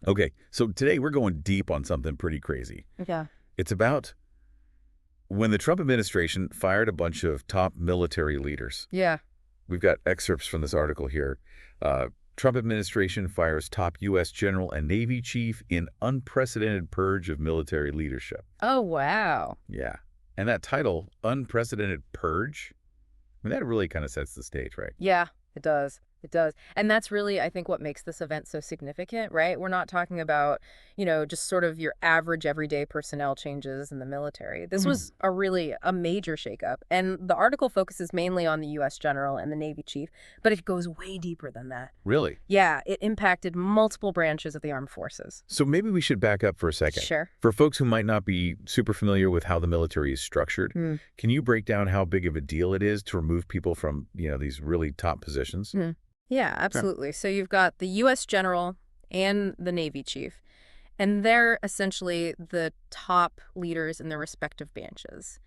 Okay, so today we're going deep on something pretty crazy. Yeah. It's about when the Trump administration fired a bunch of top military leaders. Yeah. We've got excerpts from this article here. Uh, Trump administration fires top U.S. general and Navy chief in unprecedented purge of military leadership. Oh, wow. Yeah. And that title, Unprecedented Purge, I mean, that really kind of sets the stage, right? Yeah, it does. It does. And that's really, I think, what makes this event so significant, right? We're not talking about, just sort of your average everyday personnel changes in the military. This was a major shakeup. And the article focuses mainly on the U.S. general and the Navy chief, but it goes way deeper than that. Really? Yeah, it impacted multiple branches of the armed forces. So maybe we should back up for a second. Sure. For folks who might not be super familiar with how the military is structured, can you break down how big of a deal it is to remove people from, these really top positions? Yeah, absolutely. So you've got the U.S. general and the Navy chief, and they're essentially the top leaders in their respective branches.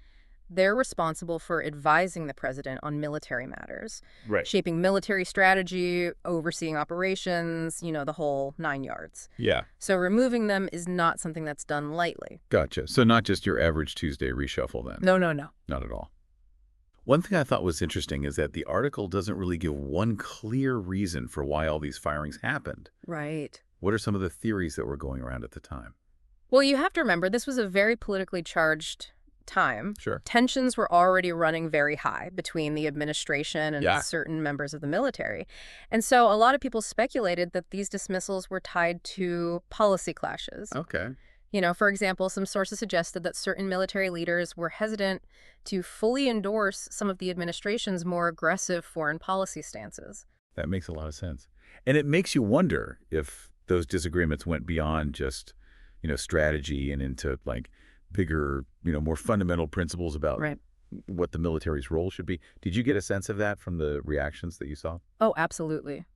They're responsible for advising the president on military matters, Right. shaping military strategy, overseeing operations, the whole 9 yards. Yeah. So removing them is not something that's done lightly. Gotcha. So not just your average Tuesday reshuffle then? No, no, no. Not at all. One thing I thought was interesting is that the article doesn't really give one clear reason for why all these firings happened. Right. What are some of the theories that were going around at the time? Well, you have to remember, this was a very politically charged time. Sure. Tensions were already running very high between the administration and Yeah. certain members of the military. And so a lot of people speculated that these dismissals were tied to policy clashes. Okay. For example, some sources suggested that certain military leaders were hesitant to fully endorse some of the administration's more aggressive foreign policy stances. That makes a lot of sense. And it makes you wonder if those disagreements went beyond just, strategy and into like bigger, more fundamental principles about Right. what the military's role should be. Did you get a sense of that from the reactions that you saw? Oh, absolutely.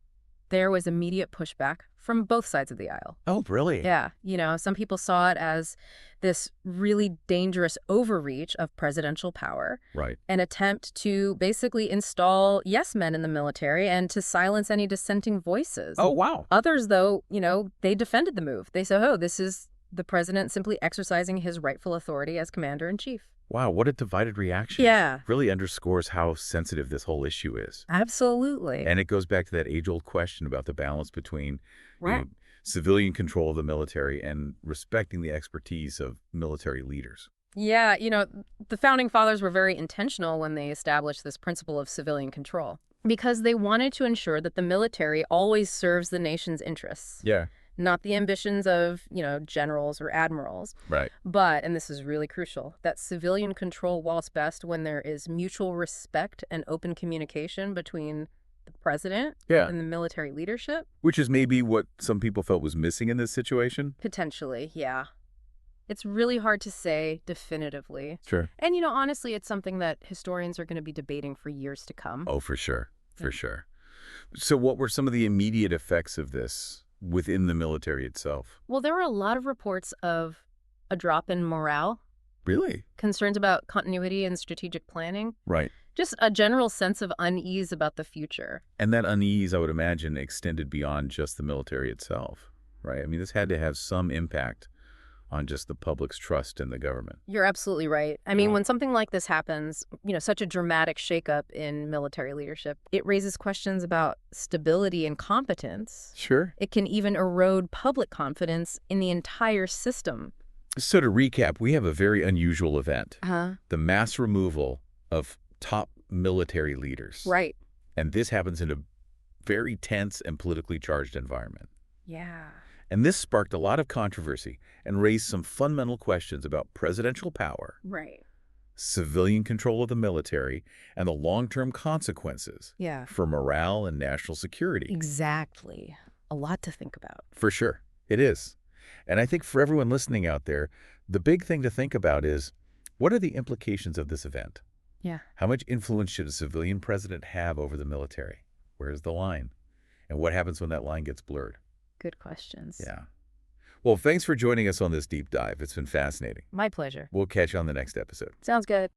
There was immediate pushback from both sides of the aisle. Oh, really? Yeah, some people saw it as this really dangerous overreach of presidential power, Right. an attempt to basically install yes men in the military and to silence any dissenting voices. Oh, wow. Others, though, they defended the move. They said, oh, this is the president simply exercising his rightful authority as commander-in-chief. Wow, what a divided reaction. Yeah. Really underscores how sensitive this whole issue is. Absolutely. And it goes back to that age-old question about the balance between Right. civilian control of the military and respecting the expertise of military leaders. Yeah, the founding fathers were very intentional when they established this principle of civilian control because they wanted to ensure that the military always serves the nation's interests, Yeah. not the ambitions of, generals or admirals. Right. But, and this is really crucial, that civilian control works best when there is mutual respect and open communication between the president Yeah. and the military leadership. Which is maybe what some people felt was missing in this situation. Potentially, yeah. It's really hard to say definitively. Sure. And, honestly, it's something that historians are going to be debating for years to come. Oh, for sure. For Yeah. sure. So what were some of the immediate effects of this within the military itself? Well, there were a lot of reports of a drop in morale, Really? concerns about continuity and strategic planning, Right. just a general sense of unease about the future. And that unease, I would imagine, extended beyond just the military itself, right? I mean, this had to have some impact on just the public's trust in the government. You're absolutely right. I mean, Wow. when something like this happens, such a dramatic shakeup in military leadership, it raises questions about stability and competence. Sure. It can even erode public confidence in the entire system. So to recap, we have a very unusual event, Uh-huh. the mass removal of top military leaders. Right. And this happens in a very tense and politically charged environment. Yeah. And this sparked a lot of controversy and raised some fundamental questions about presidential power, Right. civilian control of the military, and the long-term consequences Yeah. for morale and national security. Exactly. A lot to think about. For sure, it is. And I think for everyone listening out there, the big thing to think about is, what are the implications of this event? Yeah. How much influence should a civilian president have over the military? Where's the line? And what happens when that line gets blurred? Good questions. Yeah. Well, thanks for joining us on this deep dive. It's been fascinating. My pleasure. We'll catch you on the next episode. Sounds good.